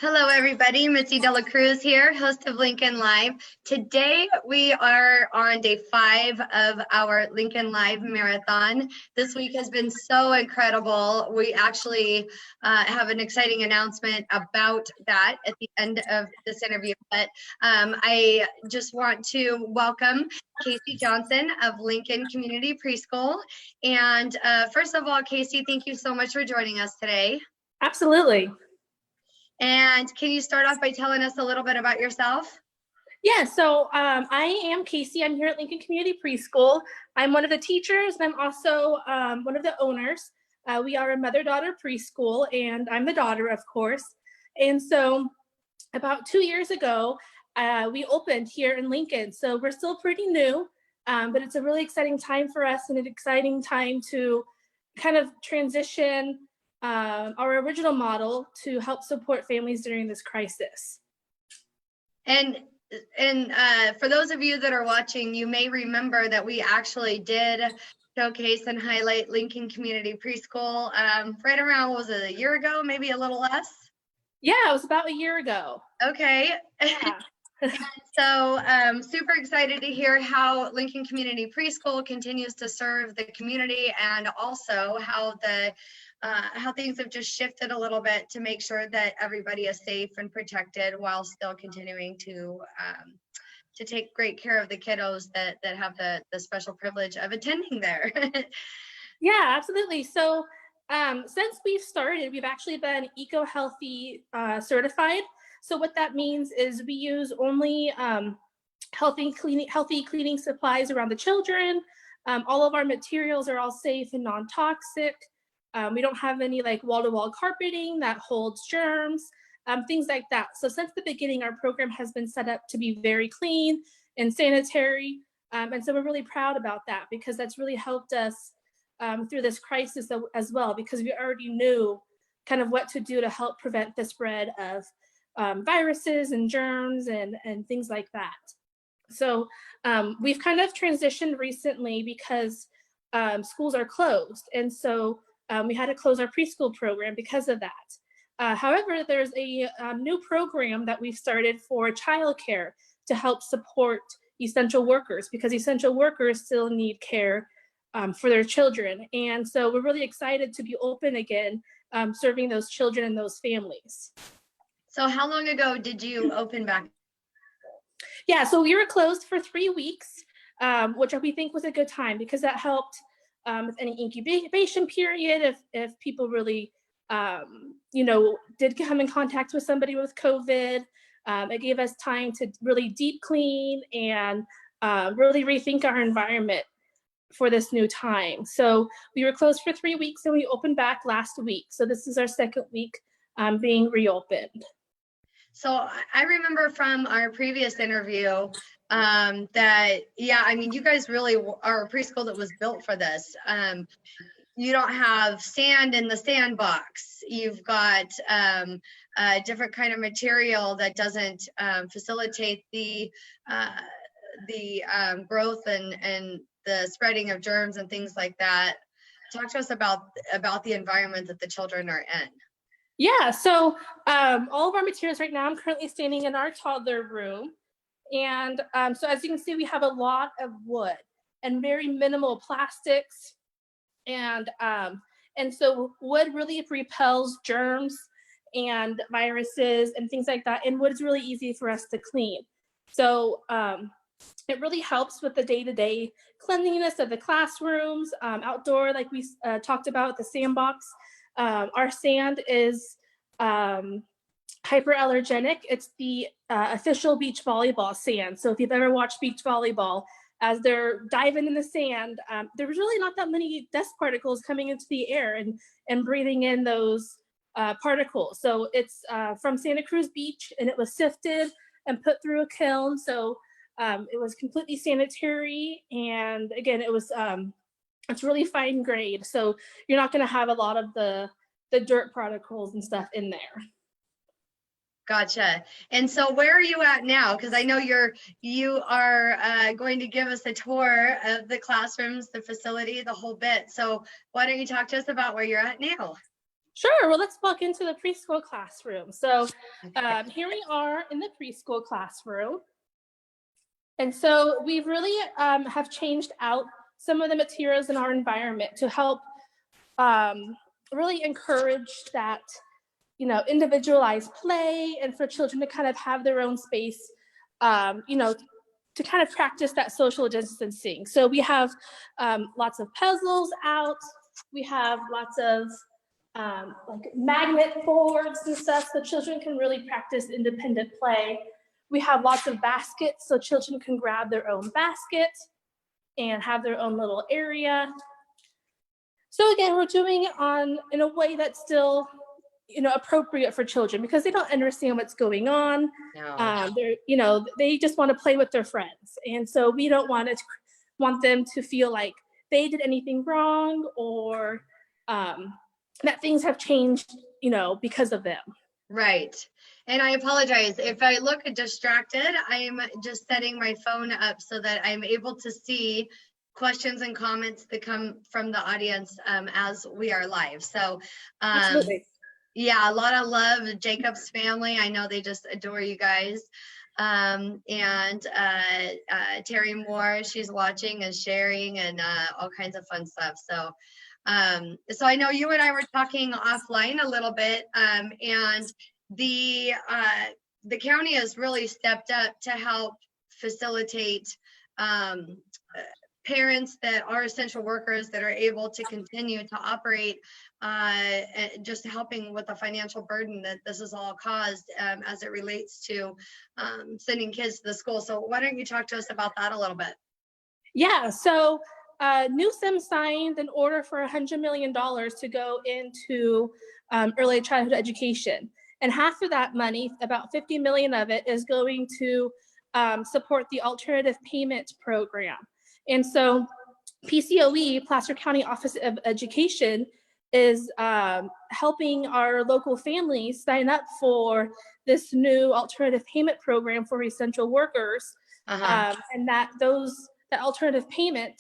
Hello, everybody. Mitzi Cruz here, host of Lincoln Live. Today, we are on day 5 of our Lincoln Live marathon. This week has been so incredible. We actually have an exciting announcement about that at the end of this interview. But I just want to welcome Casey Johnson of Lincoln Community Preschool. And first of all, Casey, thank you so much for joining us today. Absolutely. And can you start off by telling us a little bit about yourself? Yeah, so I am Casey. I'm here at Lincoln Community Preschool. I'm one of the teachers, and I'm also one of the owners. We are a mother-daughter preschool, and I'm the daughter, of course. And so about 2 years ago, we opened here in Lincoln. So we're still pretty new, but it's a really exciting time for us and an exciting time to kind of transition our original model to help support families during this crisis. And for those of you that are watching, you may remember that we actually did showcase and highlight Lincoln Community Preschool right around, was it a year ago, maybe a little less? Yeah, it was about a year ago. Okay. Yeah. So super excited to hear how Lincoln Community Preschool continues to serve the community, and also how things have just shifted a little bit to make sure that everybody is safe and protected while still continuing to take great care of the kiddos that have the special privilege of attending there. Yeah, absolutely. So since we've started, we've actually been EcoHealthy Certified. So what that means is we use only healthy cleaning supplies around the children. All of our materials are all safe and non-toxic. We don't have any like wall-to-wall carpeting that holds germs, things like that. So since the beginning, our program has been set up to be very clean and sanitary. And so we're really proud about that, because that's really helped us through this crisis as well, because we already knew kind of what to do to help prevent the spread of viruses and germs and things like that. So we've kind of transitioned recently because schools are closed. And so we had to close our preschool program because of that. However, there's a new program that we've started for childcare to help support essential workers, because essential workers still need care for their children. And so we're really excited to be open again, serving those children and those families. So how long ago did you open back? Yeah, so we were closed for 3 weeks, which we think was a good time, because that helped with any incubation period if people really, did come in contact with somebody with COVID. It gave us time to really deep clean and really rethink our environment for this new time. So we were closed for 3 weeks and we opened back last week. So this is our second week being reopened. So I remember from our previous interview that, yeah, I mean, you guys really are a preschool that was built for this. You don't have sand in the sandbox. You've got a different kind of material that doesn't facilitate the growth and the spreading of germs and things like that. Talk to us about the environment that the children are in. Yeah, so all of our materials right now, I'm currently standing in our toddler room. And so as you can see, we have a lot of wood and very minimal plastics. And so wood really repels germs and viruses and things like that. And wood is really easy for us to clean. So it really helps with the day-to-day cleanliness of the classrooms, outdoor, like we talked about, the sandbox. Our sand is hyperallergenic. It's the official beach volleyball sand. So if you've ever watched beach volleyball, as they're diving in the sand, there's really not that many dust particles coming into the air and breathing in those particles. So it's from Santa Cruz Beach, and it was sifted and put through a kiln. So it was completely sanitary. And again, it's really fine grade, so you're not going to have a lot of the dirt particles and stuff in there. Gotcha. And so where are you at now? Because I know you are going to give us a tour of the classrooms, the facility, the whole bit. So why don't you talk to us about where you're at now? Sure. Well, let's walk into the preschool classroom. So here we are in the preschool classroom. And so we've really have changed out some of the materials in our environment to help really encourage that, individualized play and for children to kind of have their own space, to kind of practice that social distancing. So we have lots of puzzles out. We have lots of like magnet boards and stuff so children can really practice independent play. We have lots of baskets so children can grab their own basket and have their own little area. So again, we're doing it in a way that's still, appropriate for children because they don't understand what's going on. No. They just want to play with their friends. And so we don't want them to feel like they did anything wrong or that things have changed, because of them. Right. And I apologize if I look distracted. I'm just setting my phone up so that I'm able to see questions and comments that come from the audience as we are live. So Absolutely. yeah, a lot of love, Jacob's family. I know they just adore you guys. And Terry Moore, she's watching and sharing and all kinds of fun stuff. So I know you and I were talking offline a little bit, and the county has really stepped up to help facilitate parents that are essential workers that are able to continue to operate, just helping with the financial burden that this has all caused as it relates to sending kids to the school. So why don't you talk to us about that a little bit? Yeah, so Newsom signed an order for $100 million to go into early childhood education. And half of that money, about 50 million of it, is going to support the alternative payment program. And so PCOE, Placer County Office of Education, is helping our local families sign up for this new alternative payment program for essential workers. And that alternative payment,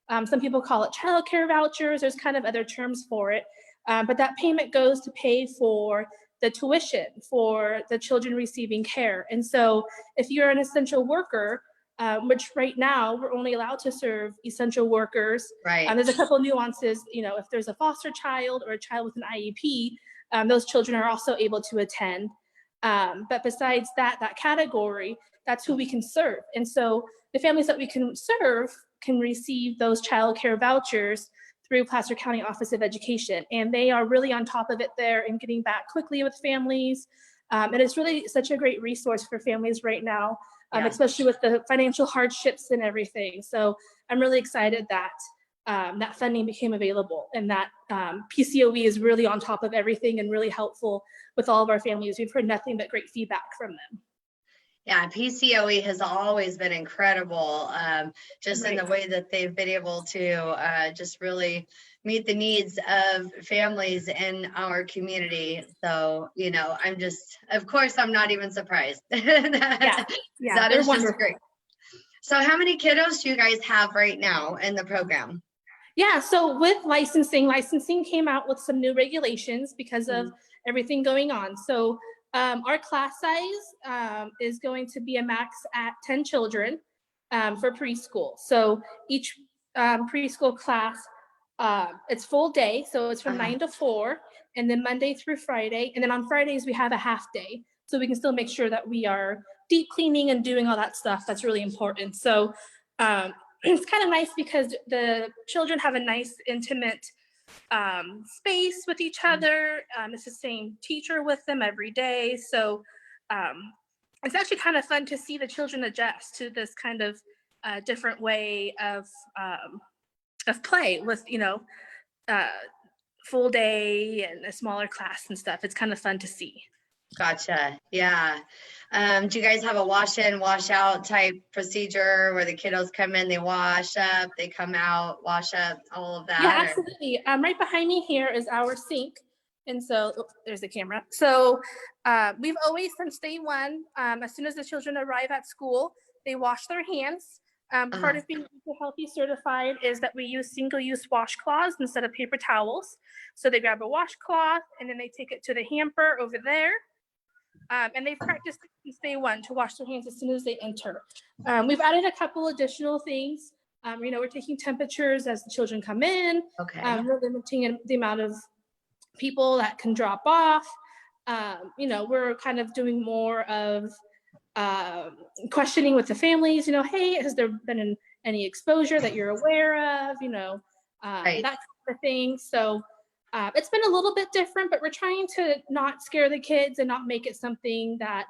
some people call it child care vouchers, there's kind of other terms for it, but that payment goes to pay for the tuition for the children receiving care. And so if you're an essential worker, which right now we're only allowed to serve essential workers. Right. There's a couple nuances, if there's a foster child or a child with an IEP, those children are also able to attend. But besides that category, that's who we can serve. And so the families that we can serve can receive those child care vouchers through Placer County Office of Education. And they are really on top of it there and getting back quickly with families. And it's really such a great resource for families right now, especially with the financial hardships and everything. So I'm really excited that that funding became available and that PCOE is really on top of everything and really helpful with all of our families. We've heard nothing but great feedback from them. Yeah, PCOE has always been incredible, just in the way that they've been able to just really meet the needs of families in our community. So, of course, I'm not even surprised. That is just great. So how many kiddos do you guys have right now in the program? Yeah, so with licensing came out with some new regulations because of everything going on. So our class size is going to be a max at 10 children for preschool. So each preschool class, it's full day. So it's from 9 to 4, and then Monday through Friday. And then on Fridays, we have a half day. So we can still make sure that we are deep cleaning and doing all that stuff. That's really important. So it's kind of nice because the children have a nice, intimate space with each other. It's the same teacher with them every day. So it's actually kind of fun to see the children adjust to this kind of different way of play with, full day and a smaller class and stuff. It's kind of fun to see. Gotcha. Yeah. Do you guys have a wash in, wash out type procedure where the kiddos come in, they wash up, they come out, wash up, all of that? Yeah, absolutely. Right behind me here is our sink. And so there's the camera. So we've always, since day one, as soon as the children arrive at school, they wash their hands. Part of being EcoHealthy certified is that we use single-use washcloths instead of paper towels. So they grab a washcloth and then they take it to the hamper over there. And they've practiced since day one to wash their hands as soon as they enter. We've added a couple additional things. We're taking temperatures as the children come in. Okay. We're limiting the amount of people that can drop off. We're kind of doing more of questioning with the families, hey, has there been any exposure that you're aware of, Right. that kind of thing. So it's been a little bit different, but we're trying to not scare the kids and not make it something that,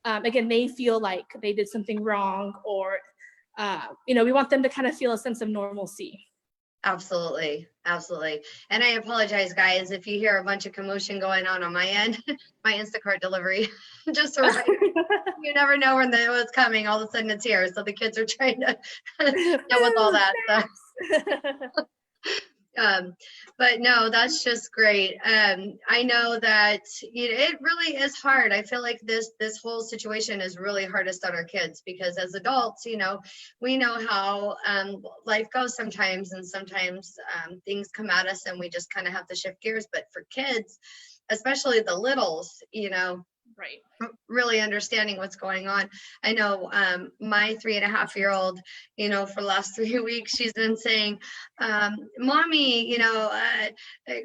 again, they feel like they did something wrong, or, we want them to kind of feel a sense of normalcy. Absolutely. Absolutely. And I apologize, guys, if you hear a bunch of commotion going on my end, my Instacart delivery just arrived. You never know when it's coming. All of a sudden it's here. So the kids are trying to deal with all that. So. But no, that's just great. I know that it really is hard. I feel like this whole situation is really hardest on our kids, because as adults, we know how life goes sometimes, and sometimes things come at us and we just kind of have to shift gears. But for kids, especially the littles, right, really understanding what's going on. I know my 3.5-year-old, for the last 3 weeks, she's been saying, Mommy,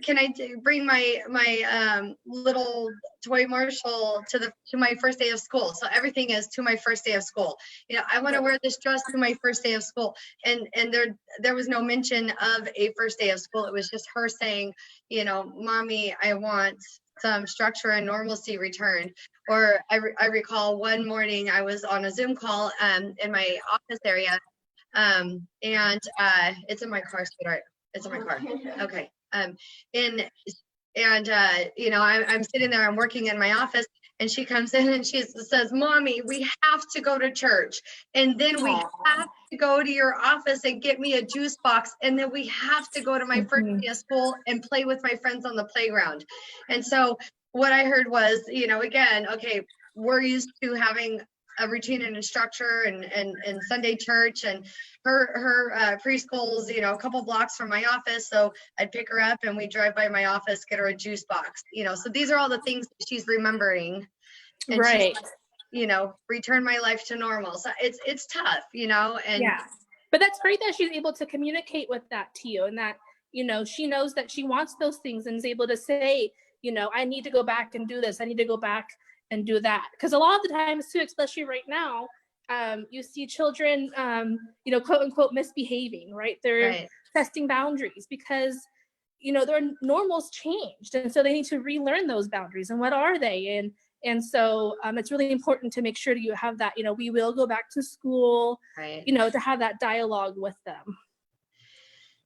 can I bring my little toy Marshall to my first day of school? So everything is to my first day of school. I want to wear this dress to my first day of school. And there was no mention of a first day of school. It was just her saying, Mommy, I want some structure and normalcy returned. Or I recall one morning I was on a Zoom call in my office area, and it's in my car, sweetheart. It's in my car. Okay. I'm sitting there, I'm working in my office, and she comes in and she says, Mommy, we have to go to church, and then we have to go to your office and get me a juice box, and then we have to go to my first day of school and play with my friends on the playground. And so what I heard was, again, okay, we're used to having a routine and a structure and Sunday church, and her preschool's, a couple blocks from my office. So I'd pick her up and we drive by my office, get her a juice box, so these are all the things that she's remembering. And right. She's, return my life to normal. So it's tough, and yeah, but that's great that she's able to communicate with that to you, and that, she knows that she wants those things and is able to say, I need to go back and do this. I need to go back and do that. Because a lot of the times too, especially right now, you see children, quote unquote, misbehaving, right? They're testing boundaries because, their normals changed. And so they need to relearn those boundaries, and what are they? And so it's really important to make sure that you have that, we will go back to school, to have that dialogue with them.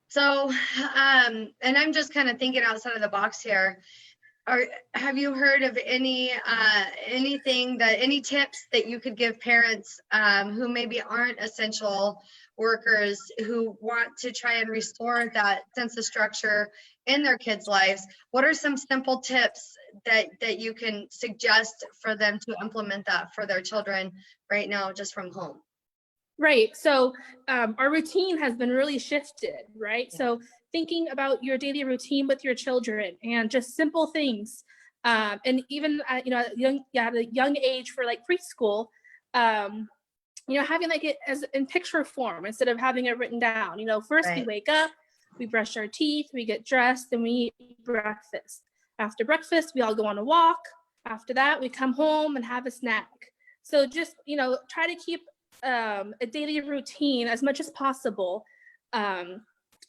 So, and I'm just kind of thinking outside of the box here. Have you heard of any tips that you could give parents who maybe aren't essential workers, who want to try and restore that sense of structure in their kids' lives? What are some simple tips that you can suggest for them to implement that for their children right now, just from home? Right. So our routine has been really shifted, right? Yeah. So thinking about your daily routine with your children and just simple things. And even at, at a young age for like preschool, having like it as in picture form instead of having it written down. First we wake up, we brush our teeth, we get dressed, and we eat breakfast. After breakfast, we all go on a walk. After that, we come home and have a snack. So just, try to keep a daily routine as much as possible,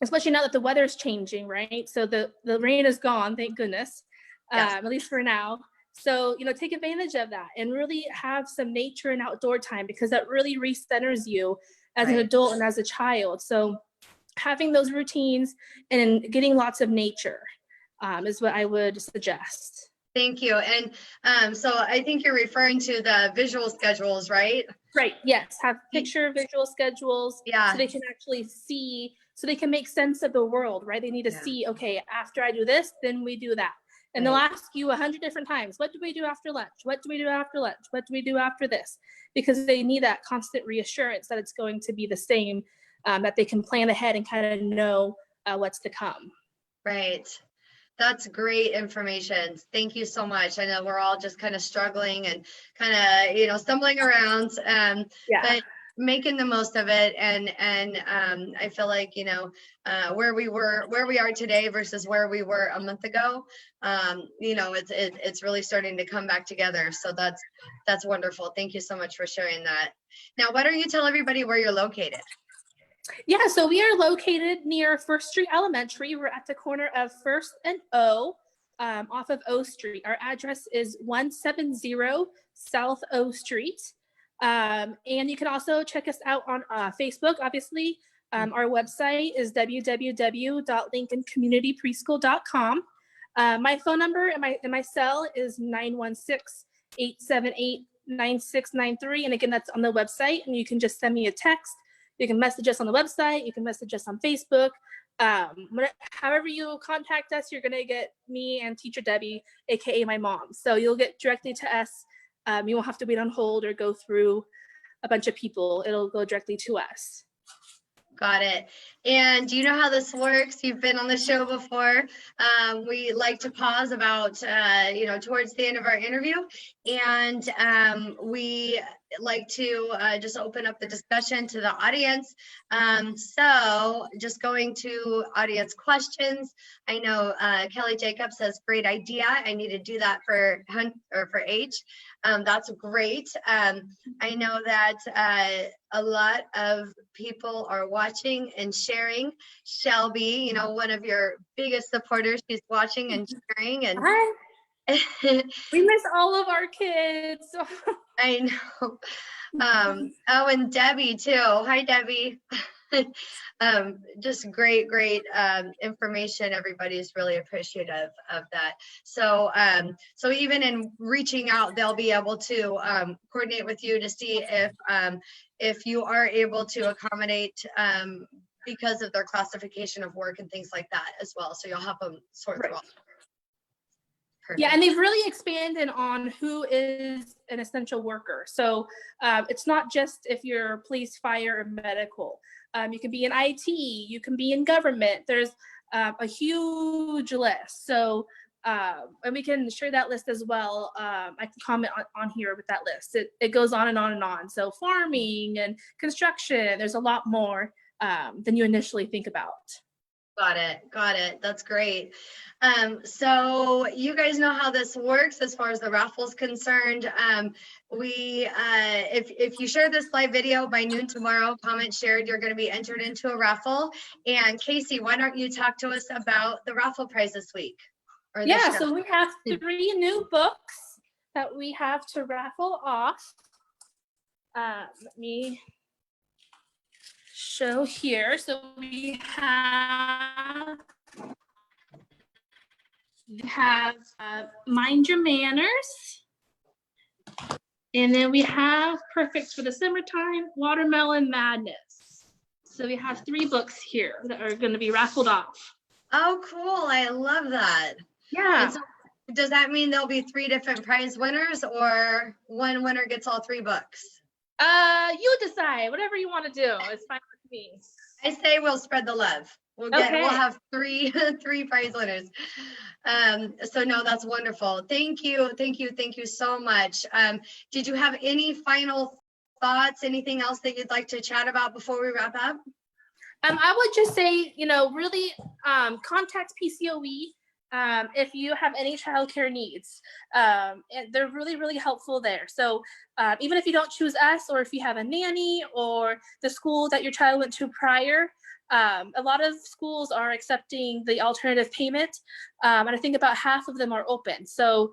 especially now that the weather's changing, right? So the rain is gone, thank goodness, at least for now. So, take advantage of that and really have some nature and outdoor time, because that really recenters you as an adult and as a child. So having those routines and getting lots of nature is what I would suggest. Thank you. And so I think you're referring to the visual schedules, right? Right. Yes. Have picture visual schedules. So they can actually see, so they can make sense of the world, right? They need to see, okay, after I do this, then we do that. And they'll ask you 100 different times, what do we do after lunch? What do we do after lunch? What do we do after this? Because they need that constant reassurance that it's going to be the same, that they can plan ahead and kind of know what's to come. Right. That's great information. Thank you so much. I know we're all just kind of struggling and kind of, you know, stumbling around, but making the most of it. And I feel like, you know, where we are today versus where we were a month ago, you know, it's really starting to come back together. So that's wonderful. Thank you so much for sharing that. Now, why don't you tell everybody where you're located? Yeah, so we are located near First Street Elementary. We're at the corner of First and O, off of O Street. Our address is 170 South O Street. And you can also check us out on Facebook, obviously. Our website is www.lincolncommunitypreschool.com. My phone number and my cell is 916-878-9693. And again, that's on the website. And you can just send me a text. You can message us on the website. You can message us on Facebook. However you contact us, you're going to get me and Teacher Debbie, AKA my mom. So you'll get directly to us. You won't have to wait on hold or go through a bunch of people. It'll go directly to us. Got it. And do you know how this works? You've been on the show before. We like to pause about, you know, towards the end of our interview. And we like to just open up the discussion to the audience. So just going to audience questions. I know Kelly Jacobs says, great idea. I need to do that for Hunt or for H. That's great. I know that a lot of people are watching and sharing. Shelby, you know, one of your biggest supporters, she's watching and sharing. And hi. We miss all of our kids. I know. Oh, and Debbie too. Hi, Debbie. Just great information. Everybody's really appreciative of that. So so even in reaching out, they'll be able to coordinate with you to see if you are able to accommodate because of their classification of work and things like that as well. So you'll help them sort through all. Perfect. Yeah, and they've really expanded on who is an essential worker. So it's not just if you're police, fire, or medical. You can be in IT, you can be in government. There's a huge list. So, and we can share that list as well. I can comment on here with that list. It goes on and on and on. So farming and construction, there's a lot more than you initially think about. Got it. That's great. So you guys know how this works as far as the raffle is concerned. If you share this live video by noon tomorrow, comment shared, you're going to be entered into a raffle. And Casey, why don't you talk to us about the raffle prize this week? Yeah, so we have 3 new books that we have to raffle off. Let me show here. So we have Mind Your Manners, and then we have Perfect for the Summertime, Watermelon Madness. So we have 3 books here that are going to be raffled off. Oh, cool. I love that. Yeah. And so does that mean there'll be 3 different prize winners, or one winner gets all 3 books? You decide. Whatever you want to do. It's fine with me. I say we'll spread the love. We'll have 3 prize winners. So no, that's wonderful. Thank you so much. Did you have any final thoughts? Anything else that you'd like to chat about before we wrap up? I would just say, you know, really contact PCOE if you have any childcare needs. And they're really helpful there. So even if you don't choose us, or if you have a nanny or the school that your child went to prior, a lot of schools are accepting the alternative payment. And I think about half of them are open. So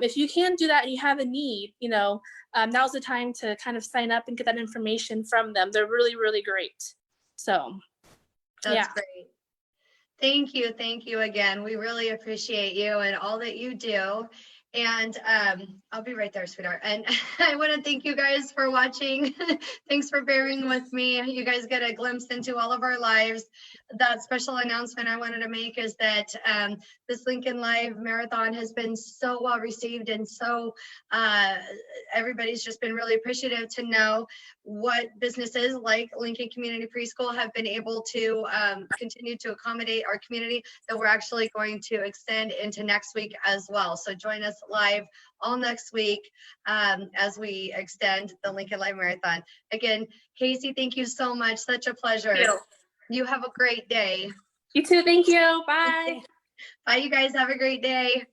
if you can do that and you have a need, you know, now's the time to kind of sign up and get that information from them. They're really great. So that's great. Thank you again. We really appreciate you and all that you do. And I'll be right there, sweetheart. And I want to thank you guys for watching. Thanks for bearing with me. You guys get a glimpse into all of our lives. That special announcement I wanted to make is that this Lincoln Live Marathon has been so well received, and so everybody's just been really appreciative to know what businesses like Lincoln Community Preschool have been able to continue to accommodate our community, that we're actually going to extend into next week as well. So join us live all next week as we extend the Lincoln Live Marathon. Again, Casey, thank you so much. Such a pleasure. You have a great day. You too. Thank you. Bye. Bye, you guys. Have a great day.